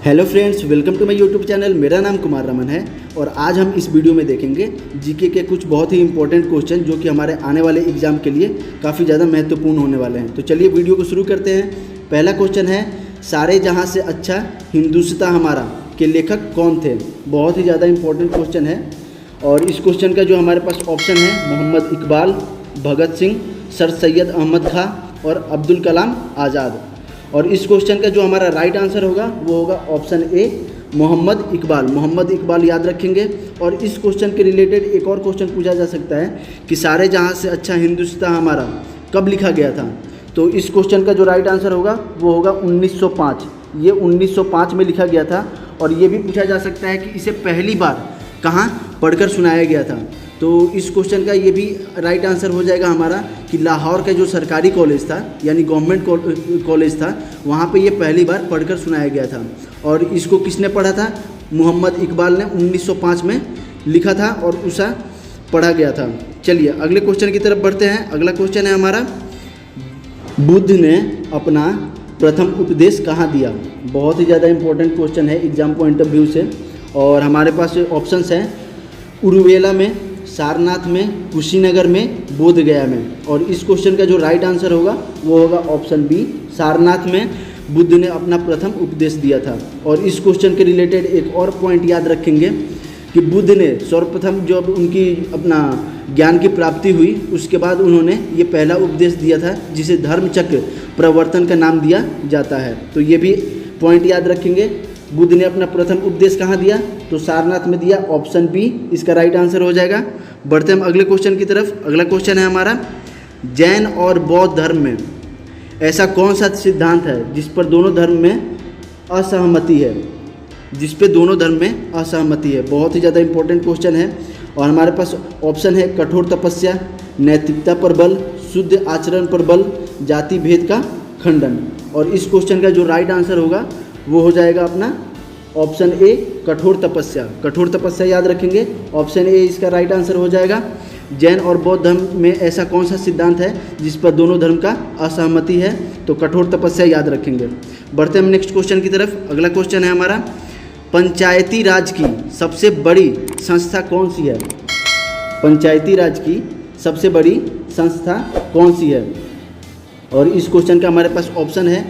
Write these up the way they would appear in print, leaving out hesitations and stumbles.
Hello friends, welcome to my YouTube channel. मेरा नाम कुमार रमन है और आज हम इस वीडियो में देखेंगे जीके के कुछ बहुत ही इंपॉर्टेंट क्वेश्चन जो कि हमारे आने वाले एग्जाम के लिए काफ़ी ज़्यादा महत्वपूर्ण होने वाले हैं। तो चलिए वीडियो को शुरू करते हैं। पहला क्वेश्चन है, सारे जहां से अच्छा हिंदुस्तां हमारा के लेखक कौन थे। बहुत ही ज़्यादा इंपॉर्टेंट क्वेश्चन है और इस क्वेश्चन का जो हमारे पास ऑप्शन है मोहम्मद इकबाल, भगत सिंह, सर सैयद अहमद खां और अब्दुल कलाम आज़ाद। और इस क्वेश्चन का जो हमारा राइट आंसर होगा वो होगा ऑप्शन ए मोहम्मद इकबाल। मोहम्मद इकबाल याद रखेंगे। और इस क्वेश्चन के रिलेटेड एक और क्वेश्चन पूछा जा सकता है कि सारे जहां से अच्छा हिंदुस्तां हमारा कब लिखा गया था। तो इस क्वेश्चन का जो राइट आंसर होगा वो होगा 1905। ये 1905 में लिखा गया था। और ये भी पूछा जा सकता है कि इसे पहली बार कहाँ पढ़कर सुनाया गया था। तो इस क्वेश्चन का ये भी राइट आंसर हो जाएगा हमारा कि लाहौर का जो सरकारी कॉलेज था यानी गवर्नमेंट कॉलेज था, वहाँ पे ये पहली बार पढ़कर सुनाया गया था। और इसको किसने पढ़ा था? मोहम्मद इकबाल ने 1905 में लिखा था और उसे पढ़ा गया था। चलिए अगले क्वेश्चन की तरफ बढ़ते हैं। अगला क्वेश्चन है हमारा, बुद्ध ने अपना प्रथम उपदेश कहाँ दिया। बहुत ही ज़्यादा इंपॉर्टेंट क्वेश्चन है एग्जाम पॉइंट ऑफ व्यू से। और हमारे पास ऑप्शंस हैं उरुवेला में, सारनाथ में, कुशीनगर में, बोधगया में। और इस क्वेश्चन का जो राइट आंसर होगा वो होगा ऑप्शन बी, सारनाथ में बुद्ध ने अपना प्रथम उपदेश दिया था। और इस क्वेश्चन के रिलेटेड एक और पॉइंट याद रखेंगे कि बुद्ध ने सर्वप्रथम जब उनकी अपना ज्ञान की प्राप्ति हुई उसके बाद उन्होंने ये पहला उपदेश दिया था जिसे धर्मचक्र प्रवर्तन का नाम दिया जाता है। तो ये भी पॉइंट याद रखेंगे। बुद्ध ने अपना प्रथम उपदेश कहाँ दिया? तो सारनाथ में दिया। ऑप्शन बी इसका राइट आंसर हो जाएगा। बढ़ते हम अगले क्वेश्चन की तरफ। अगला क्वेश्चन है हमारा, जैन और बौद्ध धर्म में ऐसा कौन सा सिद्धांत है जिस पर दोनों धर्म में असहमति है। जिस पे दोनों धर्म में असहमति है। बहुत ही ज़्यादा इंपॉर्टेंट क्वेश्चन है। और हमारे पास ऑप्शन है कठोर तपस्या, नैतिकता पर बल, शुद्ध आचरण पर बल, जाति भेद का खंडन। और इस क्वेश्चन का जो राइट आंसर होगा वो हो जाएगा अपना ऑप्शन ए कठोर तपस्या। कठोर तपस्या याद रखेंगे। ऑप्शन ए इसका राइट आंसर हो जाएगा। जैन और बौद्ध धर्म में ऐसा कौन सा सिद्धांत है जिस पर दोनों धर्म का असहमति है? तो कठोर तपस्या याद रखेंगे। बढ़ते हम नेक्स्ट क्वेश्चन की तरफ। अगला क्वेश्चन है हमारा, पंचायती राज की सबसे बड़ी संस्था कौन सी है। पंचायती राज की सबसे बड़ी संस्था कौन सी है? और इस क्वेश्चन का हमारे पास ऑप्शन है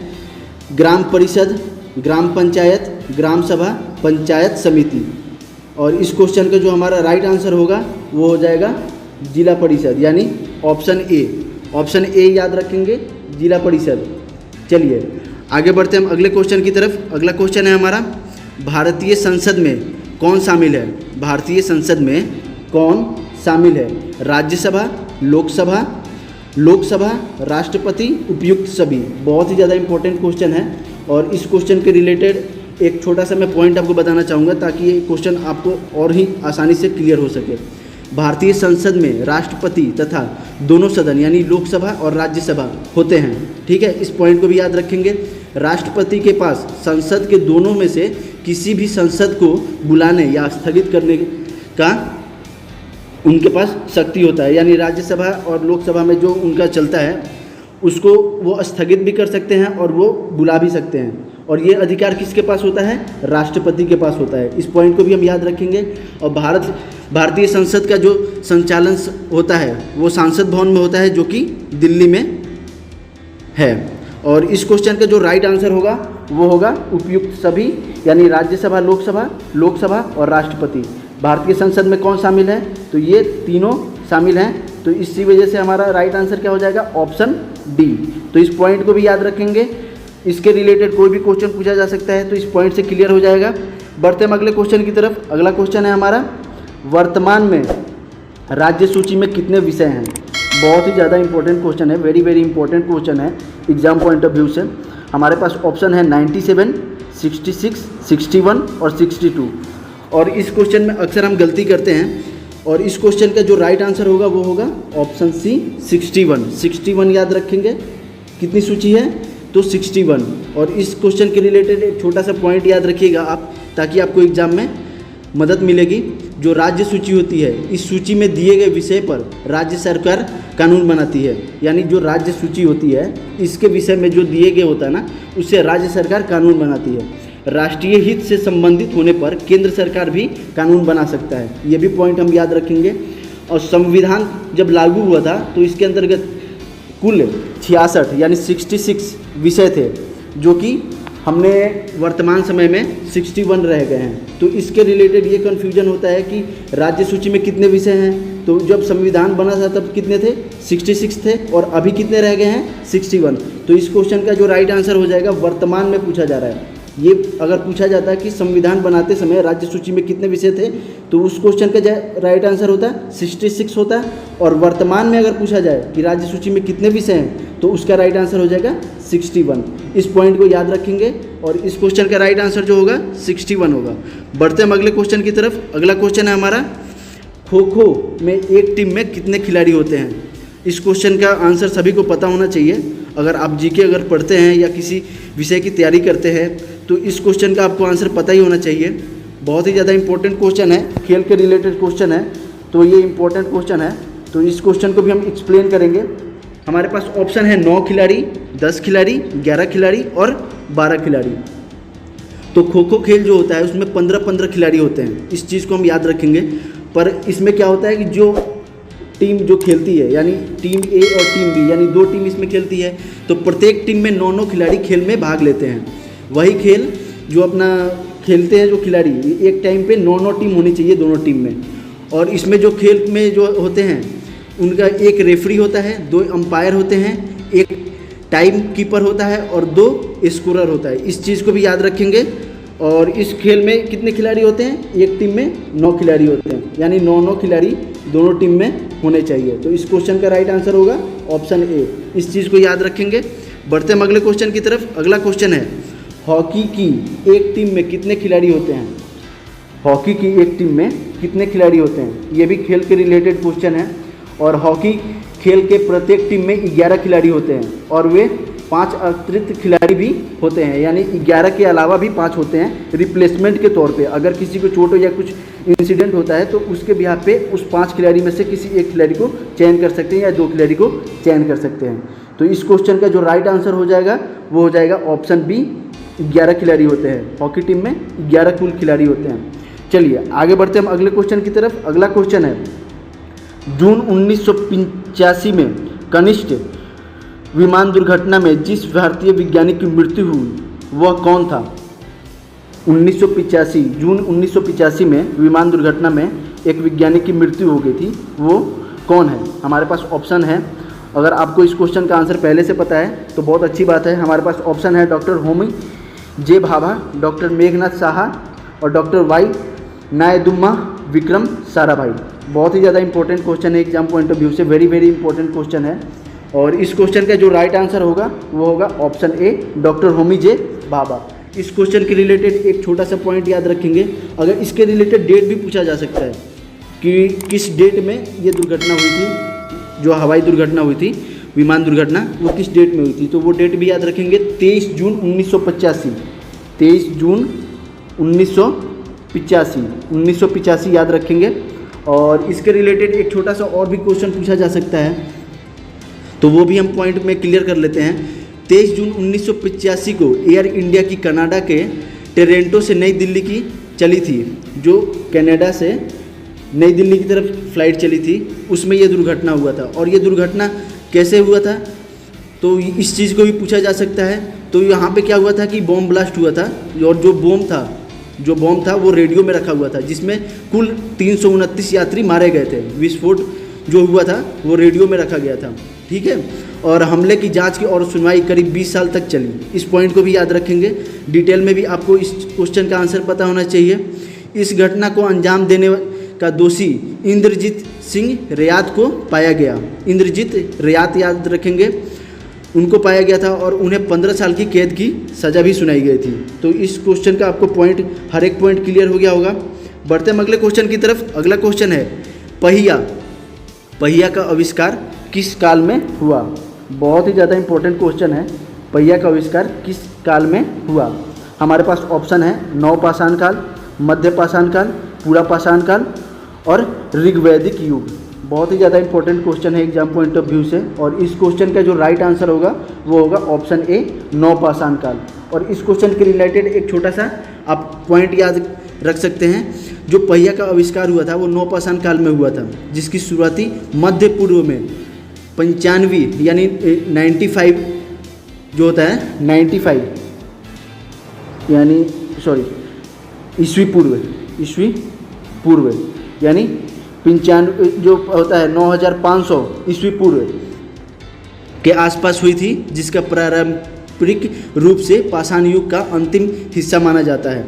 ग्राम परिषद, ग्राम पंचायत, ग्राम सभा, पंचायत समिति। और इस क्वेश्चन का जो हमारा राइट आंसर होगा वो हो जाएगा जिला परिषद यानी ऑप्शन ए। ऑप्शन ए याद रखेंगे, जिला परिषद। चलिए आगे बढ़ते हम अगले क्वेश्चन की तरफ। अगला क्वेश्चन है हमारा, भारतीय संसद में कौन शामिल है। भारतीय संसद में कौन शामिल है? राज्यसभा, लोकसभा, राष्ट्रपति, उपयुक्त सभी। बहुत ही ज़्यादा इंपॉर्टेंट क्वेश्चन है। और इस क्वेश्चन के रिलेटेड एक छोटा सा मैं पॉइंट आपको बताना चाहूँगा ताकि ये क्वेश्चन आपको और ही आसानी से क्लियर हो सके। भारतीय संसद में राष्ट्रपति तथा दोनों सदन यानी लोकसभा और राज्यसभा होते हैं। ठीक है, इस पॉइंट को भी याद रखेंगे। राष्ट्रपति के पास संसद के दोनों में से किसी भी संसद को बुलाने या स्थगित करने का उनके पास शक्ति होता है। यानी राज्यसभा और लोकसभा में जो उनका चलता है उसको वो स्थगित भी कर सकते हैं और वो बुला भी सकते हैं। और ये अधिकार किसके पास होता है? राष्ट्रपति के पास होता है। इस पॉइंट को भी हम याद रखेंगे। और भारतीय संसद का जो संचालन होता है वो सांसद भवन में होता है जो कि दिल्ली में है। और इस क्वेश्चन का जो राइट आंसर होगा वो होगा उपयुक्त सभी यानी राज्यसभा, लोकसभा और राष्ट्रपति। भारतीय संसद में कौन शामिल है? तो ये तीनों शामिल हैं। तो इसी वजह से हमारा राइट आंसर क्या हो जाएगा? Option D. तो इस पॉइंट को भी याद रखेंगे। इसके रिलेटेड कोई भी क्वेश्चन पूछा जा सकता है तो इस पॉइंट से क्लियर हो जाएगा। बढ़ते हम अगले क्वेश्चन की तरफ। अगला क्वेश्चन है हमारा, वर्तमान में राज्य सूची में कितने विषय हैं। बहुत ही ज़्यादा इंपॉर्टेंट क्वेश्चन है, वेरी वेरी इंपॉर्टेंट क्वेश्चन है एग्जाम पॉइंट ऑफ व्यू से। हमारे पास ऑप्शन है 97, 66, 61 और 62। और इस क्वेश्चन में अक्सर हम गलती करते हैं। और इस क्वेश्चन का जो राइट आंसर होगा वो होगा ऑप्शन सी 61। 61 याद रखेंगे। कितनी सूची है? तो 61। और इस क्वेश्चन के रिलेटेड एक छोटा सा पॉइंट याद रखिएगा आप ताकि आपको एग्जाम में मदद मिलेगी। जो राज्य सूची होती है इस सूची में दिए गए विषय पर राज्य सरकार कानून बनाती है। यानी जो राज्य सूची होती है इसके विषय में जो दिए गए होता है ना उससे राज्य सरकार कानून बनाती है। राष्ट्रीय हित से संबंधित होने पर केंद्र सरकार भी कानून बना सकता है, ये भी पॉइंट हम याद रखेंगे। और संविधान जब लागू हुआ था तो इसके अंतर्गत कुल 66 यानी 66 विषय थे, जो कि हमने वर्तमान समय में 61 रह गए हैं। तो इसके रिलेटेड ये कन्फ्यूजन होता है कि राज्य सूची में कितने विषय हैं, तो जब संविधान बना था तब कितने थे, 66 थे, और अभी कितने रह गए हैं, 61। तो इस क्वेश्चन का जो राइट आंसर हो जाएगा, वर्तमान में पूछा जा रहा है। ये अगर पूछा जाता है कि संविधान बनाते समय राज्य सूची में कितने विषय थे, तो उस क्वेश्चन का राइट आंसर होता है 66 होता है। और वर्तमान में अगर पूछा जाए कि राज्य सूची में कितने विषय हैं, तो उसका राइट आंसर हो जाएगा 61। इस पॉइंट को याद रखेंगे और इस क्वेश्चन का राइट आंसर जो होगा 61 होगा। बढ़ते हम अगले क्वेश्चन की तरफ। अगला क्वेश्चन है हमारा, खो खो में एक टीम में कितने खिलाड़ी होते हैं। इस क्वेश्चन का आंसर सभी को पता होना चाहिए। अगर आप जीके अगर पढ़ते हैं या किसी विषय की तैयारी करते हैं तो इस क्वेश्चन का आपको आंसर पता ही होना चाहिए। बहुत ही ज़्यादा इंपॉर्टेंट क्वेश्चन है, खेल के रिलेटेड क्वेश्चन है, तो ये इंपॉर्टेंट क्वेश्चन है। तो इस क्वेश्चन को भी हम एक्सप्लेन करेंगे। हमारे पास ऑप्शन है 9 खिलाड़ी, 10 खिलाड़ी, 11 खिलाड़ी और 12 खिलाड़ी। तो खो खो खेल जो होता है उसमें 15-15 खिलाड़ी होते हैं, इस चीज़ को हम याद रखेंगे। पर इसमें क्या होता है कि जो टीम जो खेलती है, यानी टीम ए और टीम बी, यानी 2 टीम इसमें खेलती है, तो प्रत्येक टीम में 9 खिलाड़ी खेल में भाग लेते हैं। वही खेल जो अपना खेलते हैं जो खिलाड़ी, एक टाइम पे 9 टीम होनी चाहिए दोनों टीम में। और इसमें जो खेल में जो होते हैं उनका एक रेफरी होता है, 2 अंपायर होते हैं, एक टाइम कीपर होता है और 2 स्कोरर होता है। इस चीज़ को भी याद रखेंगे। और इस खेल में कितने खिलाड़ी होते हैं, एक टीम में 9 खिलाड़ी होते हैं, यानी 9 खिलाड़ी दोनों टीम में होने चाहिए। तो इस क्वेश्चन का राइट आंसर होगा ऑप्शन ए। इस चीज़ को याद रखेंगे। बढ़ते हम अगले क्वेश्चन की तरफ। अगला क्वेश्चन है, हॉकी की एक टीम में कितने खिलाड़ी होते हैं। हॉकी की एक टीम में कितने खिलाड़ी होते हैं, ये भी खेल के रिलेटेड क्वेश्चन है। और हॉकी खेल के प्रत्येक टीम में 11 खिलाड़ी होते हैं और वे 5 अतिरिक्त खिलाड़ी भी होते हैं, यानी 11 के अलावा भी 5 होते हैं रिप्लेसमेंट के तौर पे। अगर किसी को चोट हो या कुछ इंसिडेंट होता है तो उसके बिहाफ पे उस 5 खिलाड़ी में से किसी एक खिलाड़ी को चयन कर सकते हैं या 2 खिलाड़ी को चयन कर सकते हैं। तो इस क्वेश्चन का जो राइट आंसर हो जाएगा वो हो जाएगा ऑप्शन बी, 11 खिलाड़ी होते हैं। हॉकी टीम में 11 कुल खिलाड़ी होते हैं। चलिए आगे बढ़ते हम अगले क्वेश्चन की तरफ। अगला क्वेश्चन है, जून 1985 में कनिष्ठ विमान दुर्घटना में जिस भारतीय वैज्ञानिक की मृत्यु हुई वह कौन था। 1985 जून 1985 में विमान दुर्घटना में एक वैज्ञानिक की मृत्यु हो गई थी, वो कौन है। हमारे पास ऑप्शन है, अगर आपको इस क्वेश्चन का आंसर पहले से पता है तो बहुत अच्छी बात है। हमारे पास ऑप्शन है डॉक्टर होमी जे भाभा, डॉक्टर मेघनाथ साहा और डॉक्टर वाई नायदुम्मा विक्रम साराभाई। बहुत ही ज़्यादा इंपॉर्टेंट क्वेश्चन है एग्जाम पॉइंट ऑफ व्यू से, वेरी वेरी इंपॉर्टेंट क्वेश्चन है। और इस क्वेश्चन का जो राइट आंसर होगा वो होगा ऑप्शन ए, डॉक्टर होमी जे भाभा। इस क्वेश्चन के रिलेटेड एक छोटा सा पॉइंट याद रखेंगे, अगर इसके रिलेटेड डेट भी पूछा जा सकता है कि किस डेट में ये दुर्घटना हुई थी, जो हवाई दुर्घटना हुई थी, विमान दुर्घटना, वो किस डेट में हुई थी, तो वो डेट भी याद रखेंगे। 23 जून 1985, 23 जून 1985 याद रखेंगे। और इसके रिलेटेड एक छोटा सा और भी क्वेश्चन पूछा जा सकता है, तो वो भी हम पॉइंट में क्लियर कर लेते हैं। 23 जून 1985 को एयर इंडिया की कनाडा के टोरंटो से नई दिल्ली की चली थी, जो कनाडा से नई दिल्ली की तरफ फ्लाइट चली थी, उसमें यह दुर्घटना हुआ था। और ये दुर्घटना कैसे हुआ था, तो इस चीज़ को भी पूछा जा सकता है। तो यहाँ पे क्या हुआ था कि बॉम्ब ब्लास्ट हुआ था, और जो बॉम्ब था वो रेडियो में रखा हुआ था, जिसमें कुल 329 यात्री मारे गए थे। विस्फोट जो हुआ था वो रेडियो में रखा गया था, ठीक है। और हमले की जांच की और सुनवाई करीब 20 साल तक चली। इस पॉइंट को भी याद रखेंगे। डिटेल में भी आपको इस क्वेश्चन का आंसर पता होना चाहिए। इस घटना को अंजाम देने का दोषी इंद्रजीत सिंह रियात को पाया गया। इंद्रजीत रियात याद रखेंगे, उनको पाया गया था और उन्हें 15 साल की कैद की सज़ा भी सुनाई गई थी। तो इस क्वेश्चन का आपको पॉइंट, हर एक पॉइंट क्लियर हो गया होगा। बढ़ते हम अगले क्वेश्चन की तरफ। अगला क्वेश्चन है, पहिया का आविष्कार किस काल में हुआ। बहुत ही ज़्यादा इंपॉर्टेंट क्वेश्चन है, पहिया का आविष्कार किस काल में हुआ। हमारे पास ऑप्शन है नवपाषाण काल, मध्य पाषाण काल, पूरा पाषाण काल और ऋग्वैदिक युग। बहुत ही ज़्यादा इंपॉर्टेंट क्वेश्चन है एग्जाम पॉइंट ऑफ व्यू से। और इस क्वेश्चन का जो राइट आंसर होगा वो होगा ऑप्शन ए, नवपाषाण काल। और इस क्वेश्चन के रिलेटेड एक छोटा सा आप पॉइंट याद रख सकते हैं। जो पहिया का आविष्कार हुआ था वो नौपाषाण काल में हुआ था, जिसकी शुरुआती मध्य पूर्व में 95 यानी 95 जो होता है 95 यानी ईस्वी पूर्व यानी 95 जो होता है 9500 ईस्वी पूर्व के आसपास हुई थी, जिसका पारंपरिक रूप से पाषाण युग का अंतिम हिस्सा माना जाता है।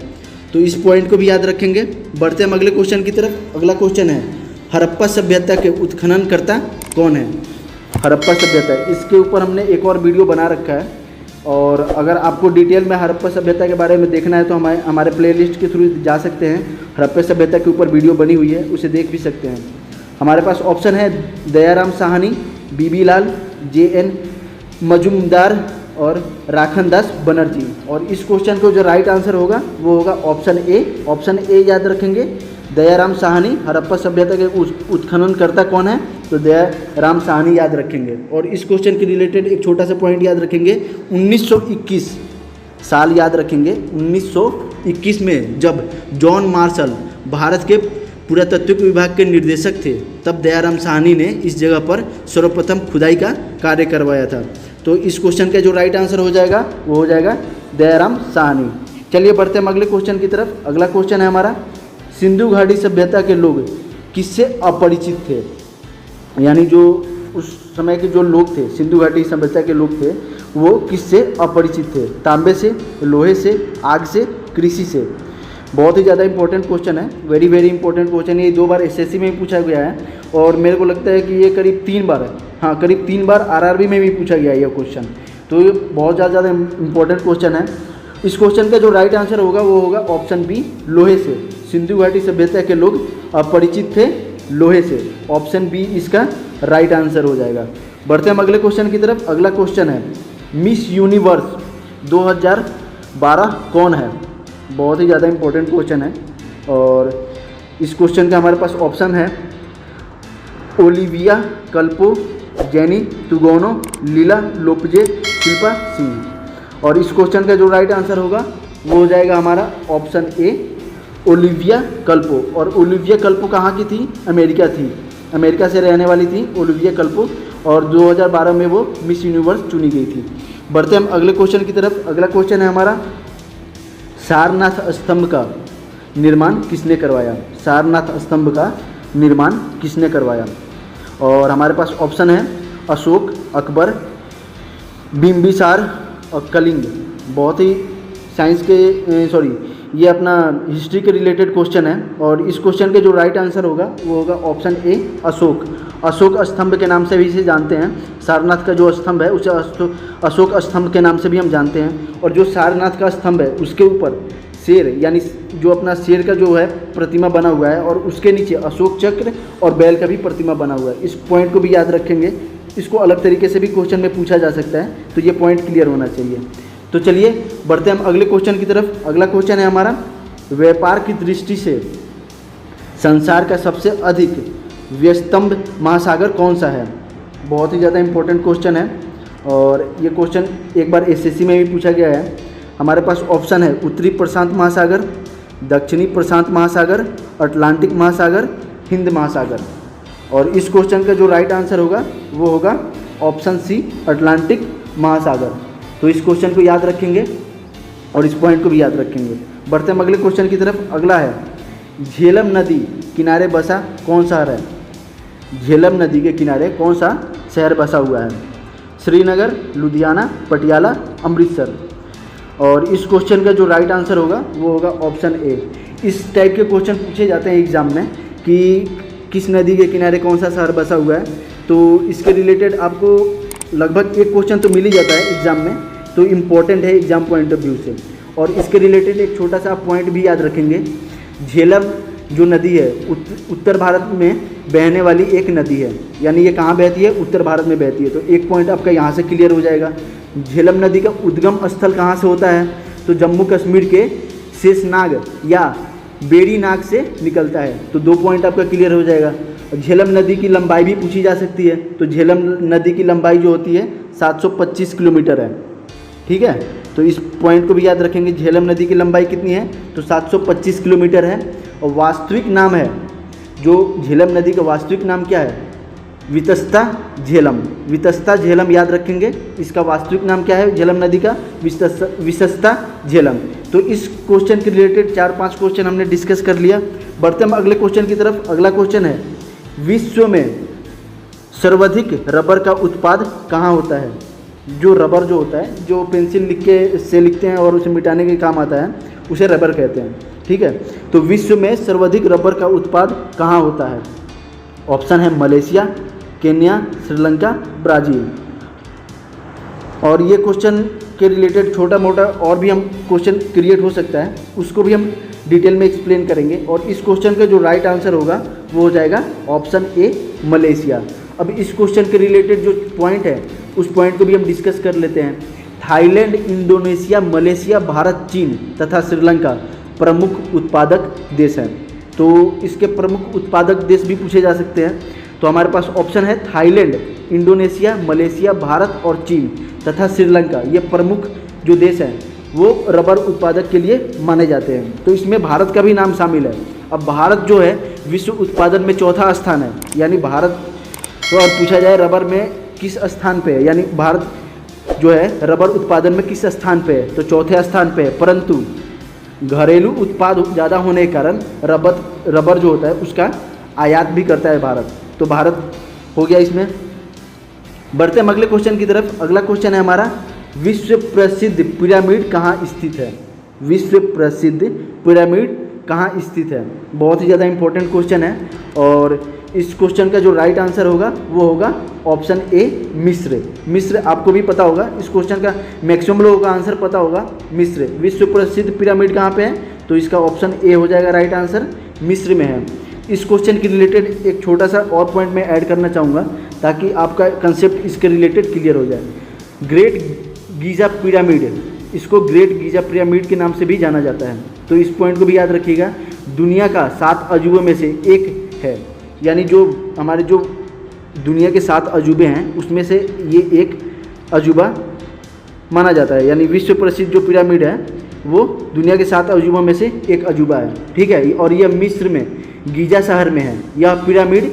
तो इस पॉइंट को भी याद रखेंगे। बढ़ते हम अगले क्वेश्चन की तरफ। अगला क्वेश्चन है हड़प्पा सभ्यता के उत्खननकर्ता कौन है? हड़प्पा सभ्यता, इसके ऊपर हमने एक और वीडियो बना रखा है, और अगर आपको डिटेल में हड़प्पा सभ्यता के बारे में देखना है तो हमारे प्लेलिस्ट के थ्रू जा सकते हैं। हड़प्पा सभ्यता के ऊपर वीडियो बनी हुई है, उसे देख भी सकते हैं। हमारे पास ऑप्शन है दयाराम साहनी, बीबी लाल, JN मजुमदार और राखनदास बनर्जी। और इस क्वेश्चन को जो राइट आंसर होगा वो होगा ऑप्शन ए। ऑप्शन ए याद रखेंगे, दयाराम साहनी। हड़प्पा सभ्यता के उत्खननकर्ता कौन है? तो दयाराम साहनी याद रखेंगे। और इस क्वेश्चन के रिलेटेड एक छोटा सा पॉइंट याद रखेंगे, 1921 साल याद रखेंगे। 1921 में जब जॉन मार्शल भारत के पुरातत्व विभाग के निर्देशक थे, तब दयाराम साहनी ने इस जगह पर सर्वप्रथम खुदाई का कार्य करवाया था। तो इस क्वेश्चन का जो राइट आंसर हो जाएगा वो हो जाएगा दयाराम साहनी। चलिए बढ़ते हैं अगले क्वेश्चन की तरफ। अगला क्वेश्चन है हमारा, सिंधु घाटी सभ्यता के लोग किससे अपरिचित थे? यानी जो उस समय के जो लोग थे, सिंधु घाटी सभ्यता के लोग थे, वो किससे अपरिचित थे? तांबे से, लोहे से, आग से, कृषि से। बहुत ही ज़्यादा इंपॉर्टेंट क्वेश्चन है, वेरी वेरी इंपॉर्टेंट क्वेश्चन। ये 2 बार SSC में भी पूछा गया है, और मेरे को लगता है कि ये करीब 3 बार है, हाँ करीब 3 बार RRB में भी पूछा गया है ये क्वेश्चन। तो ये बहुत ज़्यादा इंपॉर्टेंट क्वेश्चन है। इस क्वेश्चन का जो राइट आंसर होगा वो होगा ऑप्शन बी, लोहे से। सिंधु घाटी सभ्यता के लोग अपरिचित थे लोहे से। ऑप्शन बी इसका राइट आंसर हो जाएगा। बढ़ते हम अगले क्वेश्चन की तरफ। अगला क्वेश्चन है, मिस यूनिवर्स 2012 कौन है? बहुत ही ज़्यादा इंपॉर्टेंट क्वेश्चन है, और इस क्वेश्चन का हमारे पास ऑप्शन है ओलिविया कल्पो, जेनी तुगोनो, लीला लोपजे, शिल्पा सिंह। और इस क्वेश्चन का जो राइट आंसर होगा वो हो जाएगा हमारा ऑप्शन ए, ओलिविया कल्पो। और ओलिविया कल्पो कहाँ की थी? अमेरिका थी, अमेरिका से रहने वाली थी ओलिविया कल्पो, और 2012 में वो मिस यूनिवर्स चुनी गई थी। बढ़ते हम अगले क्वेश्चन की तरफ। अगला क्वेश्चन है हमारा, सारनाथ स्तंभ का निर्माण किसने करवाया? सारनाथ स्तंभ का निर्माण किसने करवाया? और हमारे पास ऑप्शन है अशोक, अकबर, बिंबिसार और कलिंग। बहुत ही साइंस के ये अपना हिस्ट्री के रिलेटेड क्वेश्चन है, और इस क्वेश्चन के जो राइट आंसर होगा वो होगा ऑप्शन ए, अशोक। अशोक स्तंभ के नाम से भी इसे जानते हैं। सारनाथ का जो स्तंभ है उसे अशोक स्तंभ के नाम से भी हम जानते हैं। और जो सारनाथ का स्तंभ है उसके ऊपर शेर, यानी जो अपना शेर का जो है प्रतिमा बना हुआ है, और उसके नीचे अशोक चक्र और बैल का भी प्रतिमा बना हुआ है। इस पॉइंट को भी याद रखेंगे। इसको अलग तरीके से भी क्वेश्चन में पूछा जा सकता है, तो ये पॉइंट क्लियर होना चाहिए। तो चलिए बढ़ते हम अगले क्वेश्चन की तरफ। अगला क्वेश्चन है हमारा, व्यापार की दृष्टि से संसार का सबसे अधिक व्यस्तम महासागर कौन सा है? बहुत ही ज़्यादा इंपॉर्टेंट क्वेश्चन है, और ये क्वेश्चन एक बार SSC में भी पूछा गया है। हमारे पास ऑप्शन है उत्तरी प्रशांत महासागर, दक्षिणी प्रशांत महासागर, अटलांटिक महासागर, हिंद महासागर। और इस क्वेश्चन का जो राइट आंसर होगा वो होगा ऑप्शन सी, अटलांटिक महासागर। तो इस क्वेश्चन को याद रखेंगे और इस पॉइंट को भी याद रखेंगे। बढ़ते हम अगले क्वेश्चन की तरफ। अगला है, झेलम नदी किनारे बसा कौन सा शहर है? झेलम नदी के किनारे कौन सा शहर बसा हुआ है? श्रीनगर, लुधियाना, पटियाला, अमृतसर। और इस क्वेश्चन का जो राइट आंसर होगा वो होगा ऑप्शन ए। इस टाइप के क्वेश्चन पूछे जाते हैं एग्जाम में कि किस नदी के किनारे कौन सा शहर बसा हुआ है, तो इसके रिलेटेड आपको लगभग एक क्वेश्चन तो मिल ही जाता है एग्जाम में, तो इम्पोर्टेंट है एग्जाम पॉइंट ऑफ व्यू से। और इसके रिलेटेड एक छोटा सा पॉइंट भी याद रखेंगे, झेलम जो नदी है उत्तर भारत में बहने वाली एक नदी है, यानी ये कहाँ बहती है? उत्तर भारत में बहती है। तो एक पॉइंट आपका यहाँ से क्लियर हो जाएगा। झेलम नदी का उद्गम स्थल कहाँ से होता है? तो जम्मू कश्मीर के शेषनाग या बेड़ी नाग से निकलता है। तो 2 पॉइंट आपका क्लियर हो जाएगा। झेलम नदी की लंबाई भी पूछी जा सकती है, तो झेलम नदी की लंबाई जो होती है 725 किलोमीटर है। ठीक है, तो इस पॉइंट को भी याद रखेंगे। झेलम नदी की लंबाई कितनी है, तो 725 किलोमीटर है। और वास्तविक नाम है, जो झेलम नदी का वास्तविक नाम क्या है, वितस्ता झेलम। वितस्ता झेलम याद रखेंगे, इसका वास्तविक नाम क्या है झेलम नदी का, वितस्ता झेलम। तो इस क्वेश्चन के रिलेटेड 4-5 क्वेश्चन हमने डिस्कस कर लिया। बढ़ते हम अगले क्वेश्चन की तरफ। अगला क्वेश्चन है, विश्व में सर्वाधिक रबर का उत्पाद कहाँ होता है। जो रबर जो होता है, जो पेंसिल लिखते हैं और उसे मिटाने के काम आता है, उसे रबर कहते हैं, ठीक है। तो विश्व में सर्वाधिक रबर का उत्पाद कहाँ होता है। ऑप्शन है मलेशिया, केन्या, श्रीलंका, ब्राज़ील। और ये क्वेश्चन के रिलेटेड छोटा मोटा और भी हम क्वेश्चन क्रिएट हो सकता है, उसको भी हम डिटेल में एक्सप्लेन करेंगे। और इस क्वेश्चन का जो राइट आंसर होगा वो हो जाएगा ऑप्शन ए मलेशिया। अब इस क्वेश्चन के रिलेटेड जो पॉइंट है उस पॉइंट को भी हम डिस्कस कर लेते हैं। थाईलैंड, इंडोनेशिया, मलेशिया, भारत, चीन तथा श्रीलंका प्रमुख उत्पादक देश हैं। तो इसके प्रमुख उत्पादक देश भी पूछे जा सकते हैं। तो हमारे पास ऑप्शन है थाईलैंड, इंडोनेशिया, मलेशिया, भारत और चीन तथा श्रीलंका। ये प्रमुख जो देश हैं वो रबर उत्पादक के लिए माने जाते हैं। तो इसमें भारत का भी नाम शामिल है। अब भारत जो है विश्व उत्पादन में चौथा स्थान है, यानी भारत, तो अब पूछा जाए रबर में किस स्थान पे है, यानी भारत जो है रबर उत्पादन में किस स्थान पे है, तो चौथे स्थान पे है। परंतु घरेलू उत्पाद ज़्यादा होने के कारण रबर जो होता है उसका आयात भी करता है भारत। तो भारत हो गया इसमें। बढ़ते हम अगले क्वेश्चन की तरफ। अगला क्वेश्चन है हमारा, विश्व प्रसिद्ध पिरामिड कहाँ स्थित है। विश्व प्रसिद्ध पिरामिड कहाँ स्थित है, बहुत ही ज़्यादा इंपॉर्टेंट क्वेश्चन है। और इस क्वेश्चन का जो राइट आंसर होगा वो होगा ऑप्शन ए मिस्र। मिस्र आपको भी पता होगा, इस क्वेश्चन का मैक्सिमम लोगों का आंसर पता होगा मिस्र। विश्व प्रसिद्ध पिरामिड कहाँ पे है, तो इसका ऑप्शन ए हो जाएगा राइट आंसर, मिस्र में है। इस क्वेश्चन के रिलेटेड एक छोटा सा और पॉइंट मैं ऐड करना चाहूँगा ताकि आपका कंसेप्ट इसके रिलेटेड क्लियर हो जाए। ग्रेट गीज़ा पिरामिड, इसको ग्रेट गीज़ा पिरामिड के नाम से भी जाना जाता है। तो इस पॉइंट को भी याद रखिएगा। दुनिया का 7 अजूबों में से एक है, यानी जो हमारे जो दुनिया के 7 अजूबे हैं उसमें से ये एक अजूबा माना जाता है। यानी विश्व प्रसिद्ध जो पिरामिड है वो दुनिया के 7 अजूबों में से एक अजूबा है, ठीक है। और यह मिस्र में गीजा शहर में है। यह पिरामिड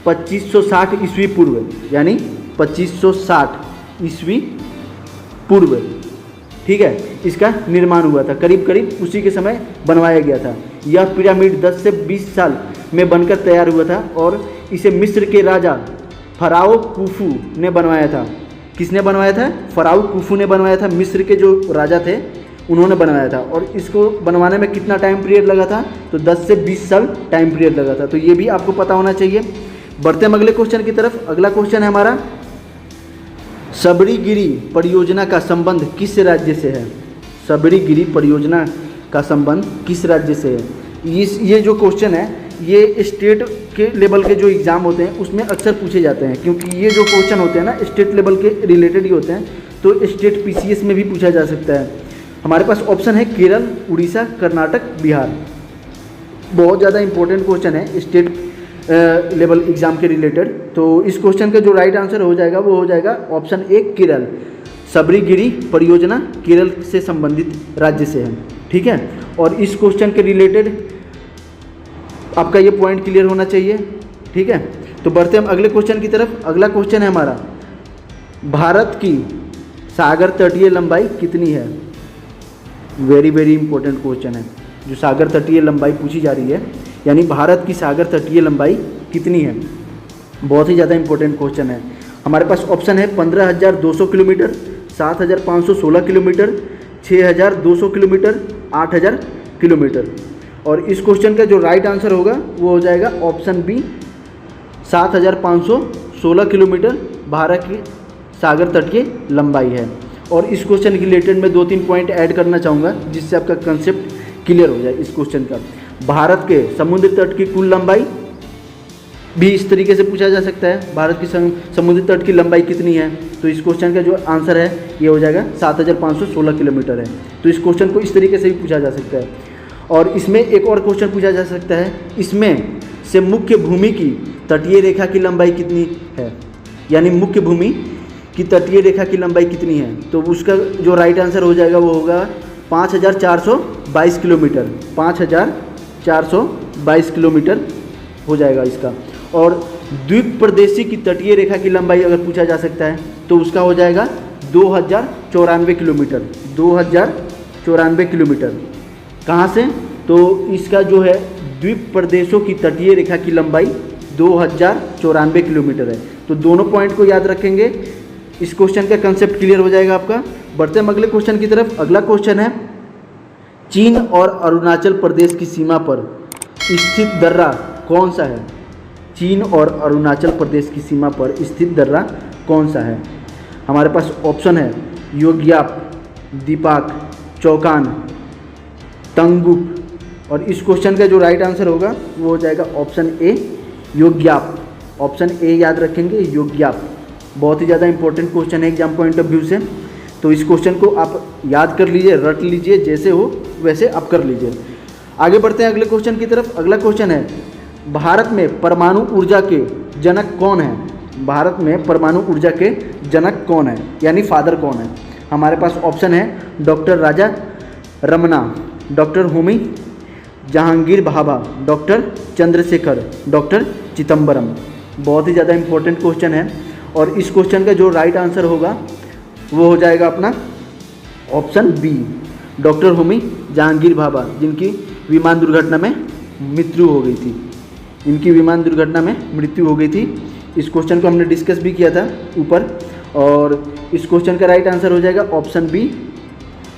2560 ईस्वी पूर्व, यानी 2560 ईस्वी पूर्व, ठीक है, इसका निर्माण हुआ था। करीब करीब उसी के समय बनवाया गया था। यह पिरामिड 10 से 20 साल में बनकर तैयार हुआ था और इसे मिस्र के राजा फराओ कुफू ने बनवाया था। किसने बनवाया था, फराओ कुफू ने बनवाया था। मिस्र के जो राजा थे उन्होंने बनवाया था। और इसको बनवाने में कितना टाइम पीरियड लगा था, तो 10 से 20 साल टाइम पीरियड लगा था। तो ये भी आपको पता होना चाहिए। बढ़ते हम अगले क्वेश्चन की तरफ। अगला क्वेश्चन है हमारा, सबरीगिरी परियोजना का संबंध किस राज्य से है। सबरीगिरी परियोजना का संबंध किस राज्य से है। ये जो क्वेश्चन है ये स्टेट के लेवल के जो एग्ज़ाम होते हैं उसमें अक्सर पूछे जाते हैं, क्योंकि ये जो क्वेश्चन होते हैं ना स्टेट लेवल के रिलेटेड ही होते हैं। तो स्टेट पीसीएस में भी पूछा जा सकता है। हमारे पास ऑप्शन है केरल, उड़ीसा, कर्नाटक, बिहार। बहुत ज़्यादा इंपॉर्टेंट क्वेश्चन है स्टेट लेवल एग्ज़ाम के रिलेटेड। तो इस क्वेश्चन का जो राइट आंसर हो जाएगा वो हो जाएगा ऑप्शन ए केरल। सबरीगिरी परियोजना केरल से संबंधित राज्य से है, ठीक है। और इस क्वेश्चन के रिलेटेड आपका ये पॉइंट क्लियर होना चाहिए, ठीक है। तो बढ़ते हम अगले क्वेश्चन की तरफ। अगला क्वेश्चन है हमारा, भारत की सागर तटीय लंबाई कितनी है। वेरी वेरी इंपॉर्टेंट क्वेश्चन है, जो सागर तटीय लंबाई पूछी जा रही है, यानी भारत की सागर तटीय लंबाई कितनी है। बहुत ही ज़्यादा इंपॉर्टेंट क्वेश्चन है। हमारे पास ऑप्शन है 15,200 किलोमीटर, 7,516 किलोमीटर, 6,200 किलोमीटर, 8,000 किलोमीटर। और इस क्वेश्चन का जो राइट आंसर होगा वो हो जाएगा ऑप्शन बी, 7,516 किलोमीटर भारत की सागर तटीय लंबाई है। और इस क्वेश्चन के रिलेटेड मैं 2-3 पॉइंट ऐड करना चाहूँगा जिससे आपका कंसेप्ट क्लियर हो जाए इस क्वेश्चन का। भारत के समुद्र तट की कुल लंबाई भी इस तरीके से पूछा जा सकता है, भारत की समुद्र तट की लंबाई कितनी है। तो इस क्वेश्चन का जो आंसर है ये हो जाएगा 7,516 किलोमीटर है। तो इस क्वेश्चन को इस तरीके से भी पूछा जा सकता है। और इसमें एक और क्वेश्चन पूछा जा सकता है, इसमें से मुख्य भूमि की तटीय रेखा की लंबाई कितनी है। यानी मुख्य भूमि की तटीय रेखा की लंबाई कितनी है? तो उसका जो राइट आंसर हो जाएगा वो होगा 5422 किलोमीटर। 5422 किलोमीटर हो जाएगा इसका। और द्वीप प्रदेशी की तटीय रेखा की लंबाई अगर पूछा जा सकता है तो उसका हो जाएगा 2094 किलोमीटर। 2094 किलोमीटर। कहाँ से? तो इसका जो है द्वीप प्रदेशों की तटीय रेखा की लंबाई 2094 किलोमीटर है। तो दोनों पॉइंट को याद रखेंगे, इस क्वेश्चन का कंसेप्ट क्लियर हो जाएगा आपका। बढ़ते हम अगले क्वेश्चन की तरफ। अगला क्वेश्चन है, चीन और अरुणाचल प्रदेश की सीमा पर स्थित दर्रा कौन सा है? चीन और अरुणाचल प्रदेश की सीमा पर स्थित दर्रा कौन सा है? हमारे पास ऑप्शन है योग्याप, दीपाक, चौकान, तंगुक। और इस क्वेश्चन का जो राइट आंसर होगा वो हो जाएगा ऑप्शन ए योग्याप। ऑप्शन ए याद रखेंगे, योग्याप। बहुत ही ज़्यादा इंपॉर्टेंट क्वेश्चन है एग्जाम पॉइंट ऑफ व्यू से। तो इस क्वेश्चन को आप याद कर लीजिए, रट लीजिए, जैसे हो वैसे आप कर लीजिए। आगे बढ़ते हैं अगले क्वेश्चन की तरफ। अगला क्वेश्चन है, भारत में परमाणु ऊर्जा के जनक कौन है? भारत में परमाणु ऊर्जा के जनक कौन है, यानी फादर कौन है? हमारे पास ऑप्शन है doctor Raja Ramanna, doctor Homi Jehangir Bhabha, doctor Chandrasekhar, doctor Chidambaram. बहुत ही ज़्यादा इंपॉर्टेंट क्वेश्चन है। और इस क्वेश्चन का जो राइट आंसर होगा वो हो जाएगा अपना option B, doctor Homi Jehangir Bhabha, जिनकी विमान दुर्घटना में मृत्यु हो गई थी। इनकी विमान दुर्घटना में मृत्यु हो गई थी। इस क्वेश्चन को हमने डिस्कस भी किया था ऊपर। और इस क्वेश्चन का राइट आंसर हो जाएगा ऑप्शन बी,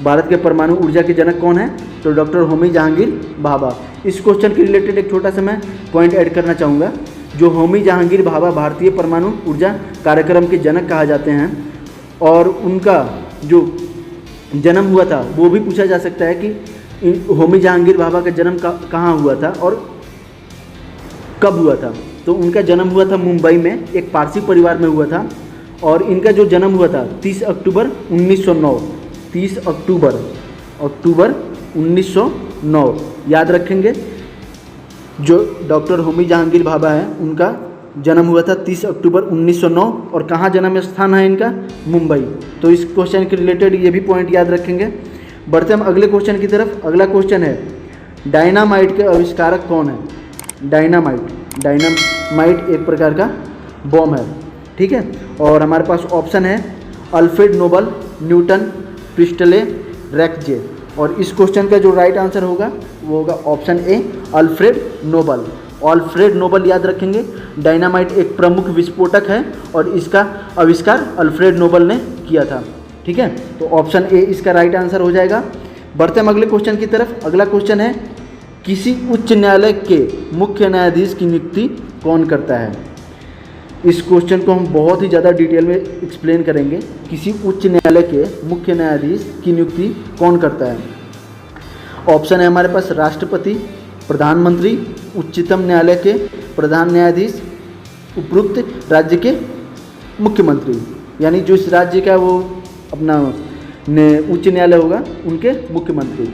भारत के परमाणु ऊर्जा के जनक कौन है? तो डॉक्टर होमी जहांगीर भाभा। इस क्वेश्चन के रिलेटेड एक छोटा सा मैं पॉइंट ऐड करना चाहूँगा। जो होमी जहांगीर भाभा भारतीय परमाणु ऊर्जा कार्यक्रम के जनक कहा जाते हैं, और उनका जो जन्म हुआ था वो भी पूछा जा सकता है कि होमी जहांगीर भाभा का जन्म कहाँ हुआ था और कब हुआ था। तो उनका जन्म हुआ था मुंबई में, एक पारसी परिवार में हुआ था। और इनका जो जन्म हुआ था 30 अक्टूबर 1909। 30 अक्टूबर 1909 याद रखेंगे। जो डॉक्टर होमी जहांगीर भाभा है उनका जन्म हुआ था 30 अक्टूबर 1909। और कहाँ जन्म स्थान है इनका? मुंबई। तो इस क्वेश्चन के रिलेटेड ये भी पॉइंट याद रखेंगे। बढ़ते हम अगले क्वेश्चन की तरफ। अगला क्वेश्चन है, डायनामाइट के आविष्कारक कौन है? डायनामाइट एक प्रकार का बॉम्ब है, ठीक है। और हमारे पास ऑप्शन है अल्फ्रेड नोबल, न्यूटन, प्रिस्टले, रैकजे। और इस क्वेश्चन का जो राइट आंसर होगा वो होगा option A Alfred Nobel. Alfred Nobel याद रखेंगे। डायनामाइट एक प्रमुख विस्फोटक है और इसका आविष्कार अल्फ्रेड नोबल ने किया था, ठीक है। तो ऑप्शन ए इसका राइट आंसर हो जाएगा। बढ़ते हम अगले क्वेश्चन की तरफ। अगला क्वेश्चन है, किसी उच्च न्यायालय के मुख्य न्यायाधीश की नियुक्ति कौन करता है? इस क्वेश्चन को हम बहुत ही ज़्यादा डिटेल में एक्सप्लेन करेंगे। किसी उच्च न्यायालय के मुख्य न्यायाधीश की नियुक्ति कौन करता है? ऑप्शन है हमारे पास राष्ट्रपति, प्रधानमंत्री, उच्चतम न्यायालय के प्रधान न्यायाधीश, उपरोक्त राज्य के मुख्यमंत्री, यानी जो इस राज्य का वो अपना उच्च न्यायालय होगा उनके मुख्यमंत्री।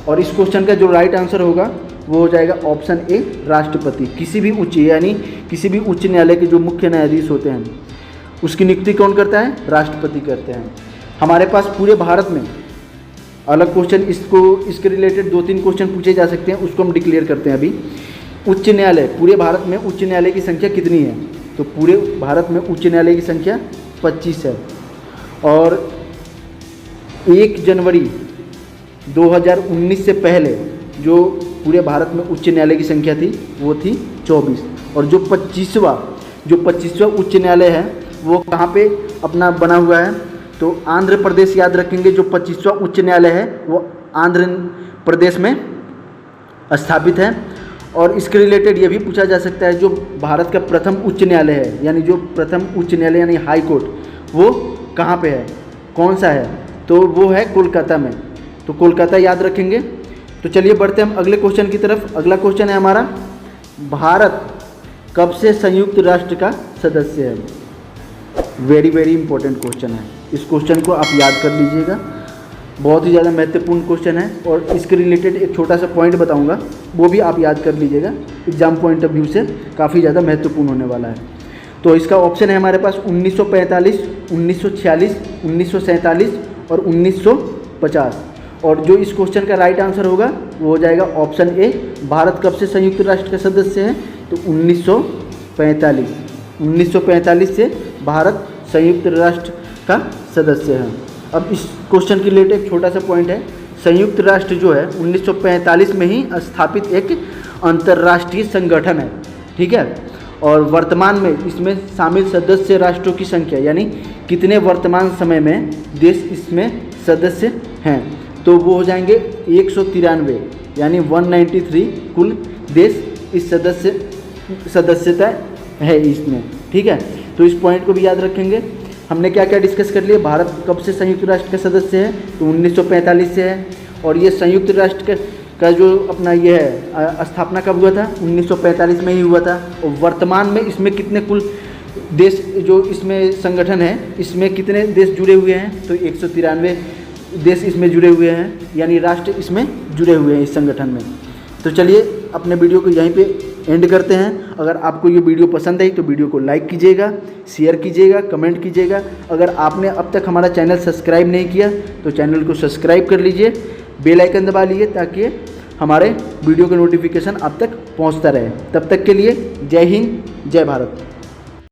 और इस क्वेश्चन का जो राइट आंसर होगा वो हो जाएगा ऑप्शन ए राष्ट्रपति। किसी भी उच्च यानी किसी भी उच्च न्यायालय के जो मुख्य न्यायाधीश होते हैं उसकी नियुक्ति कौन करता है? राष्ट्रपति करते हैं। हमारे पास पूरे भारत में अलग क्वेश्चन इसके रिलेटेड 2-3 क्वेश्चन पूछे जा सकते हैं, उसको हम डिक्लेयर करते हैं अभी। उच्च न्यायालय, पूरे भारत में उच्च न्यायालय की संख्या कितनी है? तो पूरे भारत में उच्च न्यायालय की संख्या 25 है। और 1 जनवरी 2019 से पहले जो पूरे भारत में उच्च न्यायालय की संख्या थी वो थी 24। और जो 25वां उच्च न्यायालय है वो कहाँ पे अपना बना हुआ है? तो आंध्र प्रदेश याद रखेंगे। जो 25वां उच्च न्यायालय है वो आंध्र प्रदेश में स्थापित है। और इसके रिलेटेड ये भी पूछा जा सकता है, जो भारत का प्रथम उच्च न्यायालय है, यानी जो प्रथम उच्च न्यायालय यानी हाई कोर्ट, वो कहाँ पे है, कौन सा है? तो वो है कोलकाता में। तो कोलकाता याद रखेंगे। तो चलिए बढ़ते हम अगले क्वेश्चन की तरफ। अगला क्वेश्चन है हमारा, भारत कब से संयुक्त राष्ट्र का सदस्य है? वेरी वेरी इंपॉर्टेंट क्वेश्चन है। इस क्वेश्चन को आप याद कर लीजिएगा, बहुत ही ज़्यादा महत्वपूर्ण क्वेश्चन है। और इसके रिलेटेड एक छोटा सा पॉइंट बताऊंगा, वो भी आप याद कर लीजिएगा, एग्जाम पॉइंट ऑफ व्यू से काफ़ी ज़्यादा महत्वपूर्ण होने वाला है। तो इसका ऑप्शन है हमारे पास 1945, 1946, 1947 और 1950। और जो इस क्वेश्चन का राइट आंसर होगा वो हो जाएगा ऑप्शन ए। भारत कब से संयुक्त राष्ट्र का सदस्य है? तो 1945। 1945 से भारत संयुक्त राष्ट्र का सदस्य है। अब इस क्वेश्चन के रिलेटेड एक छोटा सा पॉइंट है। संयुक्त राष्ट्र जो है 1945 में ही स्थापित एक अंतर्राष्ट्रीय संगठन है, ठीक है। और वर्तमान में इसमें शामिल सदस्य राष्ट्रों की संख्या, यानी कितने वर्तमान समय में देश इसमें सदस्य हैं, तो वो हो जाएंगे 193, यानी 193 कुल देश इस सदस्यता है इसमें, ठीक है। तो इस पॉइंट को भी याद रखेंगे। हमने क्या क्या डिस्कस कर लिया? भारत कब से संयुक्त राष्ट्र का सदस्य है? तो 1945 से है। और ये संयुक्त राष्ट्र का जो अपना ये है स्थापना कब हुआ था? 1945 में ही हुआ था। और वर्तमान में इसमें कितने कुल देश जो इसमें संगठन है, इसमें कितने देश जुड़े हुए हैं? तो 193 देश इसमें जुड़े हुए हैं, यानी राष्ट्र इसमें जुड़े हुए हैं इस संगठन में। तो चलिए अपने वीडियो को यहीं पे एंड करते हैं। अगर आपको ये वीडियो पसंद आई तो वीडियो को लाइक कीजिएगा, शेयर कीजिएगा, कमेंट कीजिएगा। अगर आपने अब तक हमारा चैनल सब्सक्राइब नहीं किया तो चैनल को सब्सक्राइब कर लीजिए, बेल आइकन दबा लीजिए ताकि हमारे वीडियो का नोटिफिकेशन आप तक पहुंचता रहे। तब तक के लिए जय हिंद, जय भारत।